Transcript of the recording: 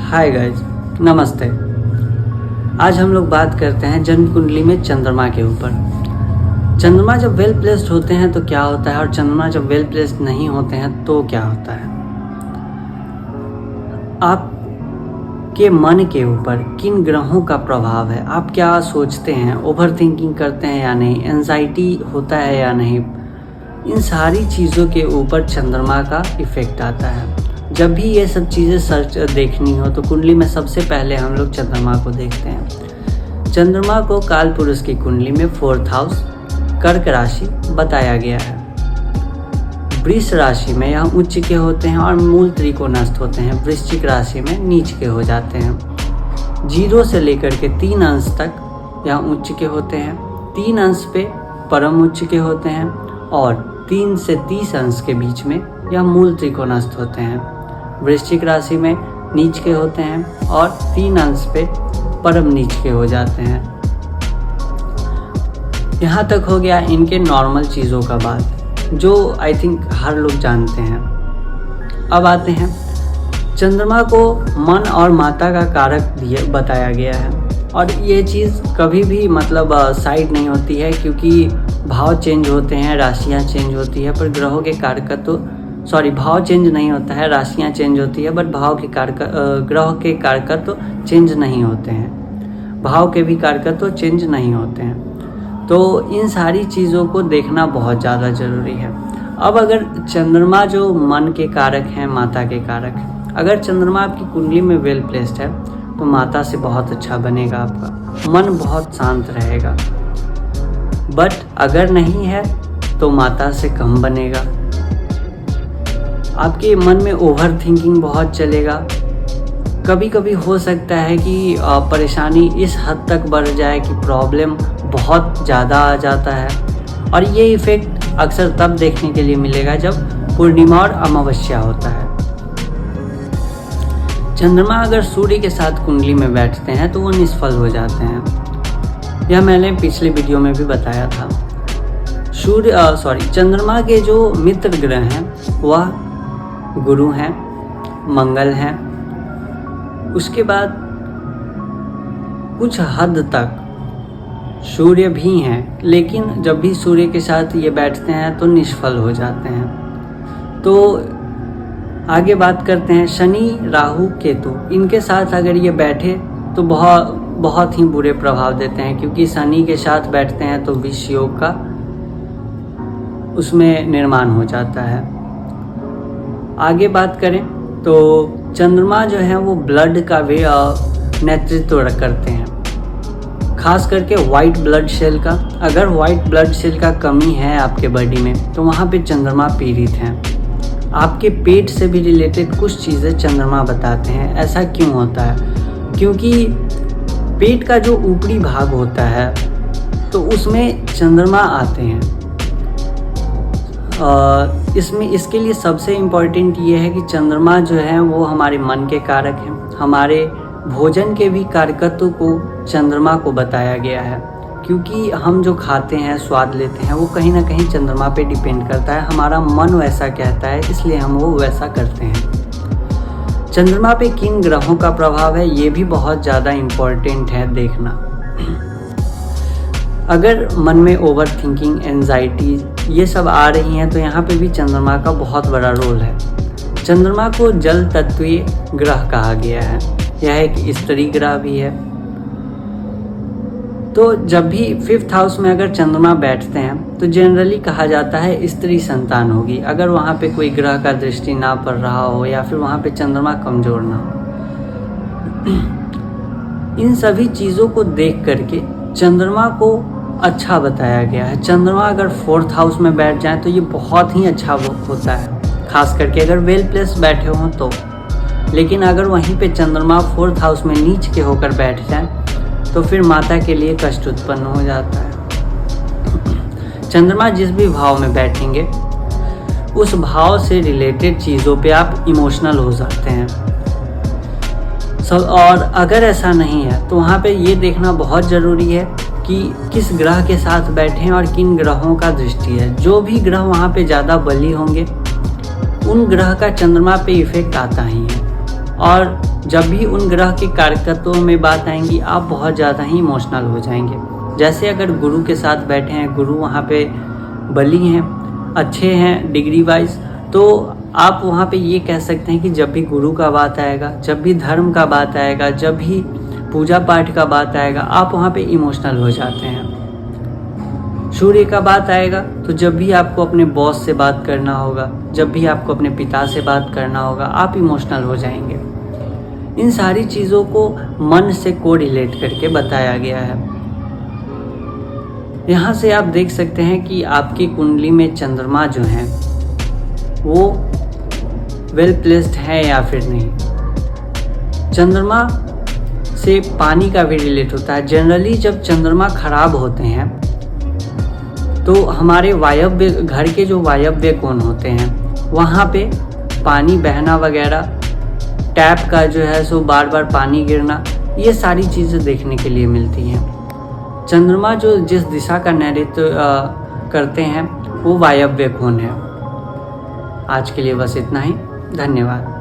Hi guys, नमस्ते। आज हम लोग बात करते हैं जन्म कुंडली में चंद्रमा के ऊपर। चंद्रमा जब वेल प्लेस्ड होते हैं तो क्या होता है और चंद्रमा जब वेल प्लेस्ड नहीं होते हैं तो क्या होता है। आपके मन के ऊपर किन ग्रहों का प्रभाव है, आप क्या सोचते हैं, ओवर थिंकिंग करते हैं या नहीं, एंजाइटी होता है या नहीं, इन सारी चीज़ों के ऊपर चंद्रमा का इफ़ेक्ट आता है। जब भी ये सब चीज़ें सर्च देखनी हो तो कुंडली में सबसे पहले हम लोग चंद्रमा को देखते हैं। चंद्रमा को काल पुरुष की कुंडली में 4th हाउस कर्क राशि बताया गया है। वृष राशि में यह उच्च के होते हैं और मूल त्रिकोणस्थ होते हैं। वृश्चिक राशि में नीच के हो जाते हैं। 0 से लेकर के 3 अंश तक यह उच्च के होते हैं। 3 अंश पे परम उच्च के होते हैं और 3 से 30 अंश के बीच में यह मूल त्रिकोणस्थ होते हैं। वृश्चिक राशि में नीच के होते हैं और 3 अंश पे परम नीच के हो जाते हैं। यहाँ तक हो गया इनके नॉर्मल चीज़ों का बात जो आई थिंक हर लोग जानते हैं। अब आते हैं चंद्रमा को मन और माता का कारक बताया गया है और ये चीज़ कभी भी साइड नहीं होती है, क्योंकि भाव चेंज होते हैं, राशियाँ चेंज होती है, पर ग्रहों के कारक तो भाव चेंज नहीं होता है, राशियाँ चेंज होती है, बट भाव के कारक ग्रह के कारक तो चेंज नहीं होते हैं, भाव के भी कारक तो चेंज नहीं होते हैं। तो इन सारी चीज़ों को देखना बहुत ज़्यादा ज़रूरी है। अब अगर चंद्रमा जो मन के कारक हैं, माता के कारक, अगर चंद्रमा आपकी कुंडली में वेल प्लेस्ड है तो माता से बहुत अच्छा बनेगा, आपका मन बहुत शांत रहेगा। बट अगर नहीं है तो माता से कम बनेगा। आपके मन में ओवर थिंकिंग बहुत चलेगा। कभी कभी हो सकता है कि परेशानी इस हद तक बढ़ जाए कि प्रॉब्लम बहुत ज़्यादा आ जाता है और ये इफ़ेक्ट अक्सर तब देखने के लिए मिलेगा जब पूर्णिमा और अमावस्या होता है। चंद्रमा अगर सूर्य के साथ कुंडली में बैठते हैं तो वो निष्फल हो जाते हैं। यह मैंने पिछले वीडियो में भी बताया था। चंद्रमा के जो मित्र ग्रह हैं वह गुरु हैं, मंगल हैं, उसके बाद कुछ हद तक सूर्य भी हैं, लेकिन जब भी सूर्य के साथ ये बैठते हैं तो निष्फल हो जाते हैं। तो आगे बात करते हैं शनि, राहु, केतु, इनके साथ अगर ये बैठे तो बहुत ही बुरे प्रभाव देते हैं, क्योंकि शनि के साथ बैठते हैं तो विष योग का उसमें निर्माण हो जाता है। आगे बात करें तो चंद्रमा जो है वो ब्लड का भी नेतृत्व करते हैं, खास करके वाइट ब्लड सेल का। अगर वाइट ब्लड सेल का कमी है आपके बॉडी में तो वहाँ पे चंद्रमा पीड़ित हैं। आपके पेट से भी रिलेटेड कुछ चीज़ें चंद्रमा बताते हैं। ऐसा क्यों होता है? क्योंकि पेट का जो ऊपरी भाग होता है तो उसमें चंद्रमा आते हैं। इसके लिए सबसे इम्पॉर्टेंट ये है कि चंद्रमा जो है वो हमारे मन के कारक हैं। हमारे भोजन के भी कारकत्व को चंद्रमा को बताया गया है, क्योंकि हम जो खाते हैं, स्वाद लेते हैं, वो कहीं ना कहीं चंद्रमा पे डिपेंड करता है। हमारा मन वैसा कहता है, इसलिए हम वो वैसा करते हैं। चंद्रमा पे किन ग्रहों का प्रभाव है ये भी बहुत ज़्यादा इम्पॉर्टेंट है देखना। अगर मन में ओवर थिंकिंग, एंजाइटी ये सब आ रही हैं तो यहाँ पे भी चंद्रमा का बहुत बड़ा रोल है। चंद्रमा को जल तत्वीय ग्रह कहा गया है। यह एक स्त्री ग्रह भी है। तो जब भी 5th हाउस में अगर चंद्रमा बैठते हैं तो जनरली कहा जाता है स्त्री संतान होगी, अगर वहाँ पे कोई ग्रह का दृष्टि ना पड़ रहा हो या फिर वहाँ पे चंद्रमा कमज़ोर ना हो। इन सभी चीज़ों को देख करके चंद्रमा को अच्छा बताया गया है। चंद्रमा अगर 4th हाउस में बैठ जाए तो ये बहुत ही अच्छा होता है, खास करके अगर वेल प्लेस बैठे हों तो। लेकिन अगर वहीं पे चंद्रमा 4th हाउस में नीच के होकर बैठ जाए तो फिर माता के लिए कष्ट उत्पन्न हो जाता है। चंद्रमा जिस भी भाव में बैठेंगे उस भाव से रिलेटेड चीज़ों पे आप इमोशनल हो जाते हैं। और अगर ऐसा नहीं है तो वहाँ पे ये देखना बहुत ज़रूरी है कि किस ग्रह के साथ बैठें और किन ग्रहों का दृष्टि है। जो भी ग्रह वहाँ पे ज़्यादा बली होंगे उन ग्रह का चंद्रमा पे इफेक्ट आता ही है, और जब भी उन ग्रह के कारकत्वों में बात आएंगी आप बहुत ज़्यादा ही इमोशनल हो जाएंगे। जैसे अगर गुरु के साथ बैठे हैं, गुरु वहाँ पे बली हैं, अच्छे हैं डिग्री वाइज, तो आप वहाँ पे ये कह सकते हैं कि जब भी गुरु का बात आएगा, जब भी धर्म का बात आएगा, जब भी पूजा पाठ का बात आएगा, आप वहाँ पे इमोशनल हो जाते हैं। सूर्य का बात आएगा तो जब भी आपको अपने बॉस से बात करना होगा, जब भी आपको अपने पिता से बात करना होगा, आप इमोशनल हो जाएंगे। इन सारी चीज़ों को मन से कोरिलेट करके बताया गया है। यहाँ से आप देख सकते हैं कि आपकी कुंडली में चंद्रमा जो हैं वो वेल प्लेस्ड है या फिर नहीं। चंद्रमा से पानी का भी रिलेट होता है। जनरली जब चंद्रमा खराब होते हैं तो हमारे वायव्य घर के जो वायव्य कोण होते हैं वहाँ पे पानी बहना वगैरह, टैप का जो है सो बार बार पानी गिरना, ये सारी चीज़ें देखने के लिए मिलती हैं। चंद्रमा जो जिस दिशा का नेतृत्व करते हैं वो वायव्य कोण है। आज के लिए बस इतना ही। धन्यवाद।